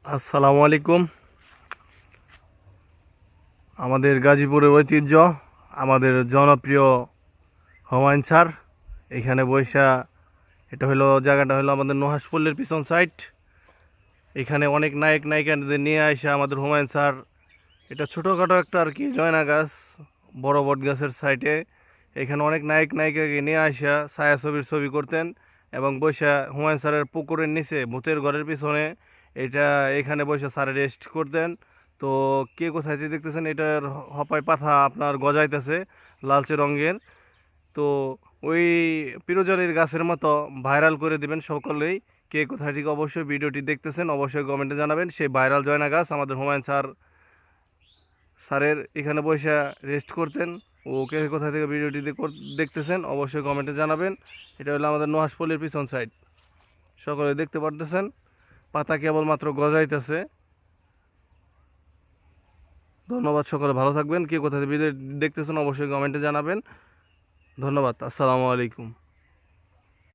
আসসালামু আলাইকুম। আমাদের গাজীপুরের ঐতিহ্য, আমাদের জনপ্রিয় হুমায়ুন স্যার এখানে বৈশা। এটা হলো জায়গাটা হলো আমাদের নুহাশপল্লির পিছন সাইড। এখানে অনেক নায়ক নায়িকাদের নিয়ে আসে আমাদের হুমায়ুন স্যার। এটা ছোটোখাটো একটা আর কি জয়না গাছ, বড় বট গাছের সাইডে। এখানে অনেক নায়ক নায়িকাকে নিয়ে আসা ছায়াছবির ছবি করতেন এবং বৈশা হুমায়ুন স্যারের পুকুরের নিচে ভূতের ঘরের পিছনে এটা এখানে বৈশা স্যার রেস্ট করতেন। তো কে কোথায় দেখতেছেন, এটার হপায় পাতা আপনার গজাইতেছে লালচে রঙের। তো ওই পিরোজলির গাছের মতো ভাইরাল করে দিবেন সকলেই। কে কোথায় থেকে অবশ্যই ভিডিওটি দেখতেছেন অবশ্যই কমেন্টে জানাবেন। সেই ভাইরাল জয়না গাছ আমাদের হুমায়ুন স্যারের এখানে বসে রেস্ট করতেন। ও কে কোথা থেকে ভিডিওটি দেখতেছেন অবশ্যই কমেন্টে জানাবেন। এটা হলো আমাদের নুহাশপল্লির পিছন সাইড, সকলে দেখতে পারতেছেন পাতা কেবলমাত্র গজাইতেছে। ধন্যবাদ, সকলে ভালো থাকবেন। কে কোথা থেকে ভিডিও দেখতেছেন অবশ্যই কমেন্টে জানাবেন। ধন্যবাদ, আসসালামু আলাইকুম।